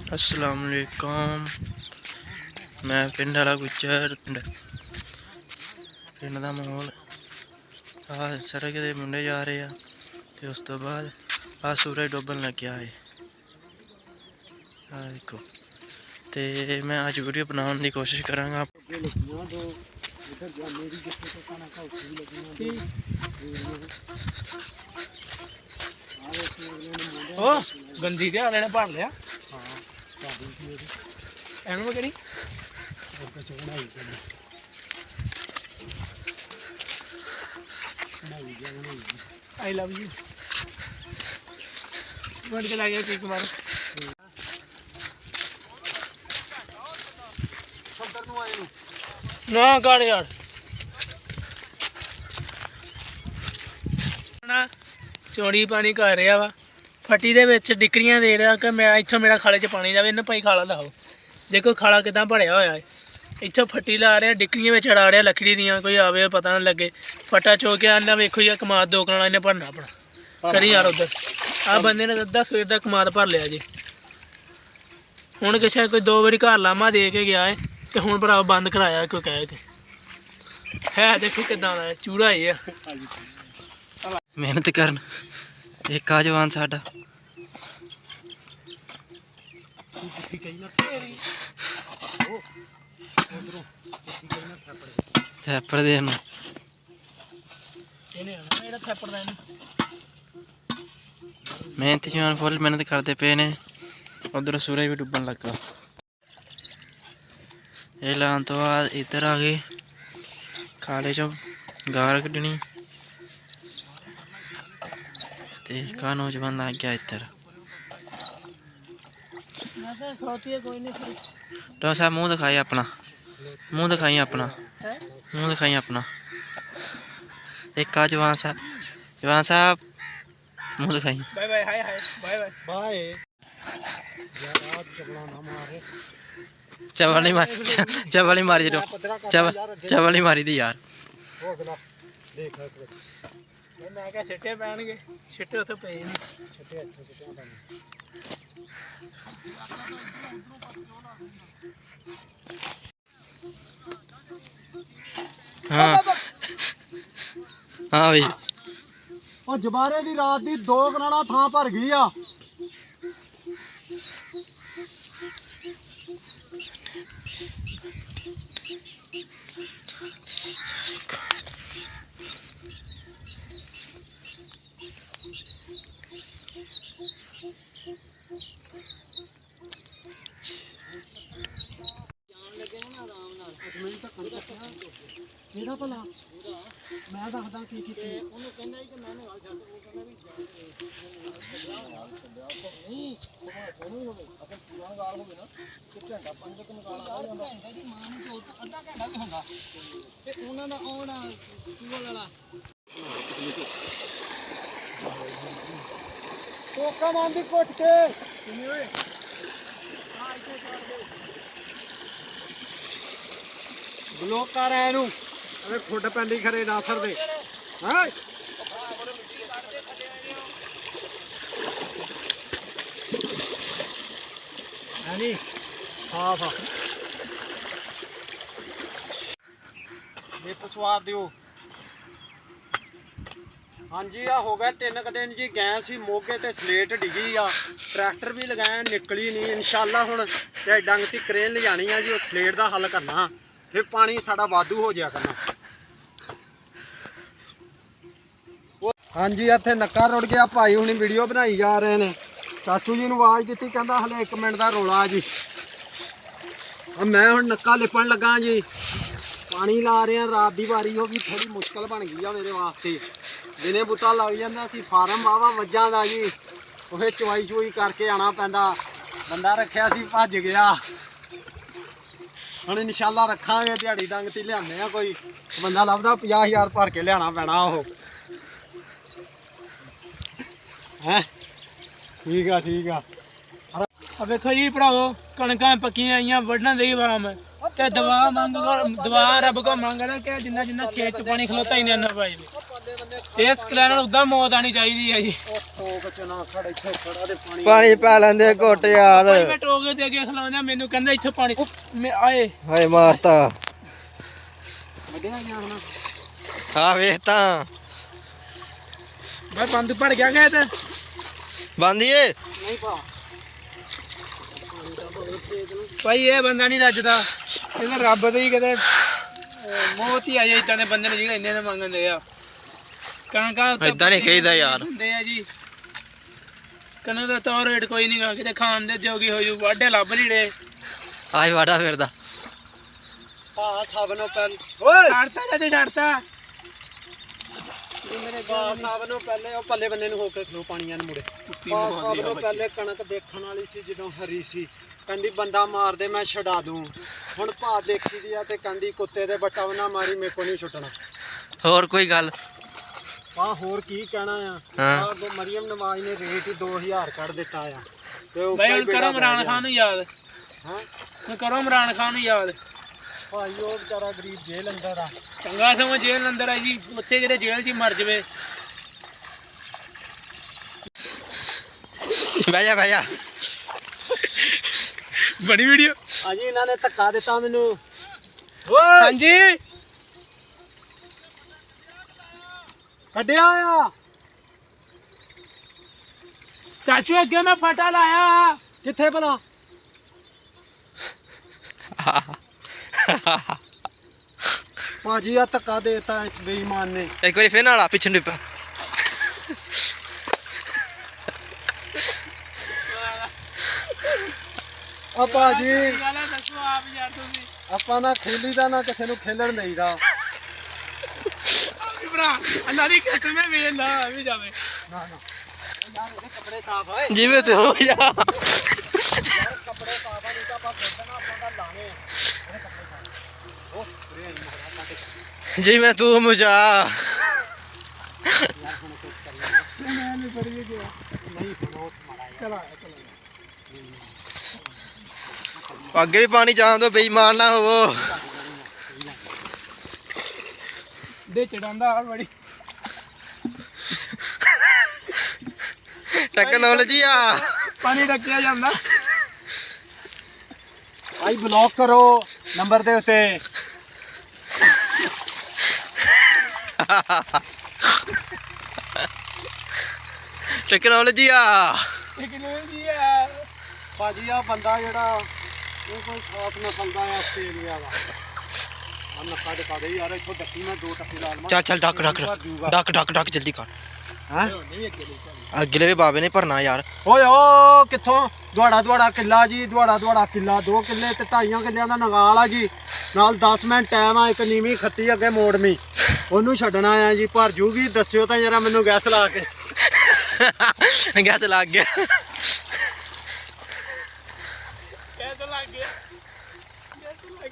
अस्सलाम वालेकुम। मैं पिंड वाला गुज्जर पिंड का माहौल सड़क के मुंडे जा रहे हैं तो उस तो बाद सूरज डुबन लग्या है। देखो तो मैं अज वीडियो बनाने की कोशिश करांगा। गंदी ध्यान ने भर लिया एनू करी आई लव यू बन के लगे एक बार ना गाड़ यार चौड़ी पानी कर रहा वा फटी दे विच डिकरियां दे रहा कि मैं इत्थों मेरा खाले च पानी जाए इन्हें भाई खाला लाओ देखो खाला कितना भरिया होया है इत्थों फट्टी ला रहा डिकरियां में चढ़ा रहा लकड़ी दियां कोई आवे पता ना लगे फटा चौक आना वेखो जी कमाद 2 कनाल इन्हें भरना अपना करी यार उधर आ बंदे ने अद्धा सवेर का कमाद भर लिया जी हुण किसी कोई 2 बारी घर लामा दे के गया है तो हुण भरा बंद कराया कोई कहे तो है देखो किदा चूड़ा ही है मेहनत करन एक आ जवान साडा थैपड़ दे मेहनत जवान फुल मेहनत करते पे ने। उधर सूरज भी डुबन लगा। ये लाने तो बाद इधर आ गए खाले चो गार कड्ढनी का नौजवान आ गया इधर तो साहब मुँह दिखाई अपना मुँह दिखाई अपना मुँह दिखाई अपना एक का जवान साहब मुँह दिखाई bye bye hi hi bye bye bye चवल नहीं मारी जो चवल नहीं मारी थी यार मैं क्या सिट्टे पैणगे सिट्टे उत्थे पे नहीं हाँ हाँ भाई ਉਹ ਜਬਾਰੇ ਦੀ ਰਾਤ ਦੀ 2 ਕਨਾਲਾਂ ਥਾਂ ਭਰ ਗਈ ਆ। ਕਿਹਦਾ ਭਲਾ ਮੈਂ ਦੱਸਦਾ ਕੀ ਕੀਤੀ ਉਹਨੂੰ ਕਹਿੰਦਾ ਕਿ ਮੈਂ ਨਾਲ ਛੱਡ ਉਹ ਕਹਿੰਦਾ ਵੀ ਨਹੀਂ ਉਹਨੂੰ ਹੋਵੇ ਆਪਾਂ ਪੂਰਾ ਗਾਲ ਹੋਵੇ ਨਾ ਕਿ ਘੰਟਾ 5 ਤੱਕ ਨਿਕਾਲ ਆ ਜਾਂਦਾ ਘੰਟੇ ਦੀ ਮਾਂ ਨੂੰ ਅੱਧਾ ਘੰਟਾ ਵੀ ਹੁੰਦਾ ਤੇ ਉਹਨਾਂ ਦਾ ਆਉਣਾ ਟੂਲ ਵਾਲਾ ਕੋਕਾ ਮੰਦੀ ਕੁੱਟ ਕੇ ਕਿਵੇਂ ਓਏ ਆ ਇੱਥੇ ਛੱਡ ਦੇ ਬਲੌਕ ਕਰ ਇਹਨੂੰ अरे खुड पैंदी खरे नासर दे हाँ नहीं साफ ये पसवार दियो हाँ जी आ हो गया 3 दिन जी गए सी मोगे ते स्लेट डिगी आ ट्रैक्टर भी लगाया निकली नहीं इंशाल्लाह हुण चाहे डंग ती क्रेन ले जानी है जी उस स्लेट का हल करना फिर पानी साड़ा वाधू हो जाया करना। हाँ जी इत्थे नक्का रुड़ गया भाई हुणी वीडियो बनाई जा रहे हैं चाचू जी नूं आवाज़ दी कहता हले 1 मिनट का रौला जी मैं हुण नक्का लिपन लगा जी पानी ला रहे हैं रात की वारी हो गई थोड़ी मुश्किल बन गई है मेरे वास्ते दिने बुता लग जाता सी फार्म वाहवा मझां दा जी उहे चवाई चुई करके आना पैंदा बंदा रखिया सी भज गया हुण इंशाल्लाह रखांगे दिहाड़ी डंग ती लियाने आ कोई बंदा लभदा 50,000 भर के लियाना पैना ओह है ठीक है अब देखो जी भरावो कणकां पक्कियां आईयां वढ़न दी वाम ते दवा मंग दवा रब को मंगना कि जिन्ना जिन्ना खेत च पानी खलोता ही नहीं भाई इस कलैन उदा मौत आनी चाहिए है जी ਟੋਕ ਚ ਨਾ ਖੜ, ਇੱਥੇ ਖੜਾ ਤੇ ਪਾਣੀ ਪਾ ਲੈਂਦੇ ਘੁੱਟ ਯਾਰ। ਭਾਈ ਮੈਂ ਟੋਕੇ ਦੇ ਅੱਗੇ ਖਲਾਉਂਦਾ, ਮੈਨੂੰ ਕਹਿੰਦਾ ਇੱਥੇ ਪਾਣੀ ਆਏ ਹਾਏ ਮਾਰਤਾ। ਵੱਡਿਆ ਗਿਆ ਹੁਣ। ਆ ਵੇਖ ਤਾਂ ਭਾਈ ਬੰਦ ਭਰ ਗਿਆ ਖੇਤ। ਬੰਦੀਏ ਨਹੀਂ ਪਾ ਭਾਈ ਇਹ ਬੰਦਾ ਨਹੀਂ ਰੱਜਦਾ, ਇਹਦਾ ਰੱਬ ਤੇ ਹੀ ਕਿਤੇ ਮੌਤ ਹੀ ਆ ਜਾਏ ਇਦਾਂ ਦੇ ਬੰਦੇ ਨੇ ਜਿਹੜੇ ਇੰਨੇ ਨੇ ਮੰਗਦੇ ਆ। ਕਣਕਾਂ ਏਦਾਂ ਨੀ ਕਹੀਦਾ ਯਾਰ। ਹੁੰਦੇ ਆ ਜੀ, ਕਣਕ ਦਾ ਤਾਂ ਰੇਟ ਕੋਈ ਨਹੀਂ ਗਾ, ਕਿਤੇ ਖਾਣ ਦੇ ਜੋਗੀ ਹੋ ਜੂ, ਵਾਢੇ ਲੱਭ ਨਹੀਂ ਰਹੇ। ਆਜ ਵਾੜਾ ਫਿਰਦਾ। ਭਾ ਸਭ ਨੂੰ ਪਹਿਲ ਓਏ ਛੱਡਤਾ ਜੇ ਛੱਡਤਾ ਭਾ ਸਭ ਨੂੰ ਪਹਿਲੇ ਉਹ ਪੱਲੇ ਬੰਨੇ ਨੂੰ ਹੋ ਕੇ ਖਲੋ ਪਾਣੀਆਂ ਨੂੰ ਮੁੜੇ। ਭਾ ਸਭ ਨੂੰ ਪਹਿਲੇ ਕਣਕ ਦੇਖਣ ਵਾਲੀ ਸੀ ਜਦੋਂ ਹਰੀ ਸੀ, ਕਹਿੰਦੀ ਬੰਦਾ ਮਾਰ ਦੇ ਮੈਂ ਛਡਾ ਦੂੰ। ਹੁਣ ਭਾ ਦੇਖੀ ਦੀ ਆ ਤੇ ਕਹਿੰਦੀ ਕੁੱਤੇ ਦੇ ਬੱਟਾ ਨਾ ਮਾਰੀ, ਮੇਰੇ ਕੋ ਨਹੀਂ ਛੁੱਟਣਾ। ਹੋਰ ਕੋਈ ਗੱਲ? ਹਾਂ ਹੋਰ ਕੀ ਕਹਿਣਾ ਆ। ਹਾਂ। ਆਹ ਮਰੀਮ ਨਵਾਜ਼ ਨੇ ਰੇਟ ਹੀ 2000 ਕੱਢ ਦਿੱਤਾ ਆ ਤੇ ਉਹ ਭਾਈ ਹੁਣ ਕਰੋ ਇਮਰਾਨ ਖਾਨ ਨੂੰ ਯਾਦ, ਹਾਂ ਹੁਣ ਕਰੋ ਇਮਰਾਨ ਖਾਨ ਨੂੰ ਯਾਦ। ਭਾਈ ਉਹ ਵਿਚਾਰਾ ਗਰੀਬ ਜੇਲ੍ਹ ਅੰਦਰ ਆ। ਚੰਗਾ ਸਮਾਂ ਜੇਲ੍ਹ ਅੰਦਰ ਆ ਜੀ, ਉੱਥੇ ਕਿਤੇ ਜੇਲ੍ਹ 'ਚ ਹੀ ਮਰ ਜਵੇ। ਬਹਿ ਜਾ ਬਹਿ ਜਾ। ਬੜੀ ਵੀਡੀਓ। ਅਜੀ ਇਹਨਾਂ ਨੇ ਧੱਕਾ ਦਿੱਤਾ ਮੈਨੂੰ। ਓਏ ਹਾਂਜੀ ਕੱਢਿਆ ਆ ਚਾਚੂ, ਅੱਗੇ ਮੈਂ ਫਟਾ ਲਾਇਆ। ਕਿੱਥੇ ਭਲਾ? ਭਾਜੀ ਆ ਧੱਕਾ ਦੇਤਾ ਇਸ ਬੇਈਮਾਨ ਨੇ। ਇੱਕ ਵਾਰੀ ਫੇਰ ਨਾਲ ਆ ਪਿੱਛੇ ਨੂੰ। ਆ ਭਾਜੀ ਗੱਲ ਹੈ, ਦੱਸੋ ਆਪ ਯਾਰ ਤੁਸੀਂ। ਆਪਾਂ ਨਾ ਖੇਲੀ ਦਾ ਨਾ ਕਿਸੇ ਨੂੰ ਖੇਲਣ ਦੇਈਦਾ। ਭਰਾ ਅੱਲਾ ਦੀ ਕਸਮ ਹੈ, ਵੇਖ ਲਾ ਵੀ ਜਾਵੇ। ਨਾ ਨਾ ਯਾਰ ਇਹਦੇ ਕੱਪੜੇ ਸਾਫ ਹੋਏ। ਜਿਵੇਂ ਤੇ ਹੋ ਜਾ। ਯਾਰ ਕੱਪੜੇ ਸਾਫ ਆ, ਨਹੀਂ ਤਾਂ ਆਪਾਂ ਖੇਡਣਾ ਆਪਾਂ ਤਾਂ ਲਾਣੇ ਆ। ਇਹਦੇ ਕੱਪੜੇ ਸਾਫ। ਉਹ ਰੇ ਮਾਰਾ ਕੱਟ। ਜਿਵੇਂ ਤੂੰ ਮੁਝਾ। ਯਾਰ ਹੁਣ ਕੁਝ ਕਰ ਲੈਂਦਾ। ਮੈਂ ਨਹੀਂ ਪੜੀ ਗਿਆ। ਨਹੀਂ ਬਹੁਤ ਮਾਰਾ ਯਾਰ। ਚਲਾ ਅੱਗੇ ਵੀ ਪਾਣੀ ਜਾਣ ਦੋ, ਬੇਈਮਾਨ ਨਾ ਹੋਵੋ। ਦੇ ਚੜਾਂਦਾ ਆ ਬੜੀ ਟੈਕਨੋਲੋਜੀ ਆ। ਪਾਣੀ ਡੱਕਿਆ ਜਾਂਦਾ। ਭਾਈ ਬਲੌਕ ਕਰੋ ਨੰਬਰ ਦੇ ਉੱਤੇ। ਟੈਕਨੋਲੋਜੀ ਆ। ਟੈਕਨੋਲੋਜੀ ਆ। ਭਾਜੀ ਆ ਬੰਦਾ ਜਿਹੜਾ ਇਹ ਕੋਈ ਸਾਫ ਨਸਲ ਦਾ ਆ, ਆਸਟ੍ਰੇਲੀਆ ਦਾ। ਆ ਨੱਕਾ ਦਿਖਾ ਦੇ ਯਾਰ, ਇੱਥੋਂ ਡੱਕੀ ਮੈਂ 2 ਟੱਕੇ ਲਾ ਲਵਾਂ। ਚੱਲ ਚੱਲ duck duck duck duck duck ਜਲਦੀ ਕਰ। ਹੈਂ? ਅਗਲੇ ਵੀ ਬਾਬੇ ਨੇ ਭਰਨਾ ਯਾਰ। ਓਏ ਓ ਕਿੱਥੋਂ ਦੁਆੜਾ ਕਿੱਲਾ ਜੀ, ਦੁਆੜਾ ਕਿੱਲਾ 2 ਕਿੱਲੇ ਤੇ 2.5 ਕਿੱਲਿਆਂ ਦਾ ਨਗਾਲ ਆ ਜੀ। ਨਾਲ 10 ਮਿੰਟ ਟਾਈਮ ਆ, ਇੱਕ ਨੀਵੀਂ ਖੱਤੀ ਅੱਗੇ ਮੋੜਵੀਂ, ਉਹਨੂੰ ਛੱਡਣਾ ਆ ਜੀ। ਭਰ ਜੂਗੀ ਦੱਸਿਓ ਤਾਂ ਜਰਾ ਮੈਨੂੰ ਗੈਸ ਲਾ ਕੇ। ਗੈਸ ਲੱਗ ਗਿਆ। ਕਹਿ ਲੱਗ ਗਿਆ।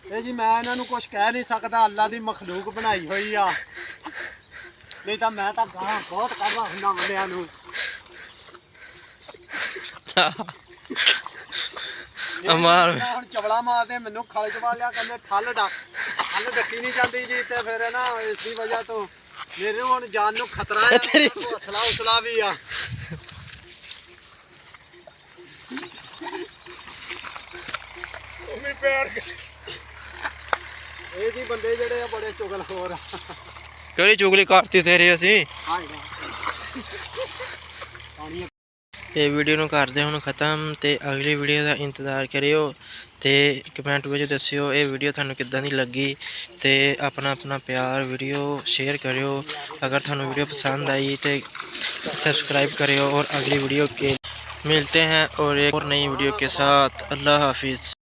ਇਹ ਜੀ ਮੈਂ ਇਹਨਾਂ ਨੂੰ ਕੁਝ ਕਹਿ ਨਹੀਂ ਸਕਦਾ, ਅੱਲਾ ਦੀ ਮਖਲੂਕ ਬਣਾਈ ਹੋਈ ਆ। ਨਹੀਂ ਤਾਂ ਮੈਂ ਤਾਂ ਗਾਂ ਬਹੁਤ ਕਰਦਾ ਹੁੰਦਾ ਬੰਦਿਆਂ ਨੂੰ। ਅਮਾਰ ਹੁਣ ਚਵਲਾ ਮਾਰਦੇ ਮੈਨੂੰ ਖਲ ਚਵਾ ਲਿਆ, ਕਹਿੰਦੇ ਠੱਲ ਡੱਕੀ ਨਹੀਂ ਜਾਂਦੀ ਜੀ। ਤੇ ਫਿਰ ਨਾ ਇਸ ਦੀ ਵਜ੍ਹਾ ਤੋਂ ਮੇਰੇ ਹੁਣ ਜਾਨ ਨੂੰ ਖਤਰਾ ਆ। ਹੌਸਲਾ ਉਸਲਾ ਵੀ ਆ। ਮੇਰੀ ਪੈਰ ਇਹ ਜੀ ਬੰਦੇ ਜਿਹੜੇ ਆ ਬੜੇ ਚੁਗਲਖੋਰ ਆ। ਕਿਹੜੀ ਚੁਗਲੀ ਕਰਤੀ ਤੇਰੀ ਅਸੀਂ। ਪਾਣੀ ਇਹ ਵੀਡੀਓ ਨੂੰ ਕਰਦੇ ਹੁਣ ਖਤਮ, ਤੇ ਅਗਲੀ ਵੀਡੀਓ ਦਾ ਇੰਤਜ਼ਾਰ ਕਰਿਓ ਤੇ ਕਮੈਂਟ ਵਿੱਚ ਦੱਸਿਓ ਇਹ ਵੀਡੀਓ ਤੁਹਾਨੂੰ ਕਿੱਦਾਂ ਦੀ ਲੱਗੀ, ਤੇ ਆਪਣਾ ਪਿਆਰ ਵੀਡੀਓ शेयर करियो। अगर ਤੁਹਾਨੂੰ वीडियो पसंद आई तो सब्सक्राइब करियो और अगली वीडियो के मिलते हैं और एक और नई वीडियो के साथ। अल्लाह हाफिज़।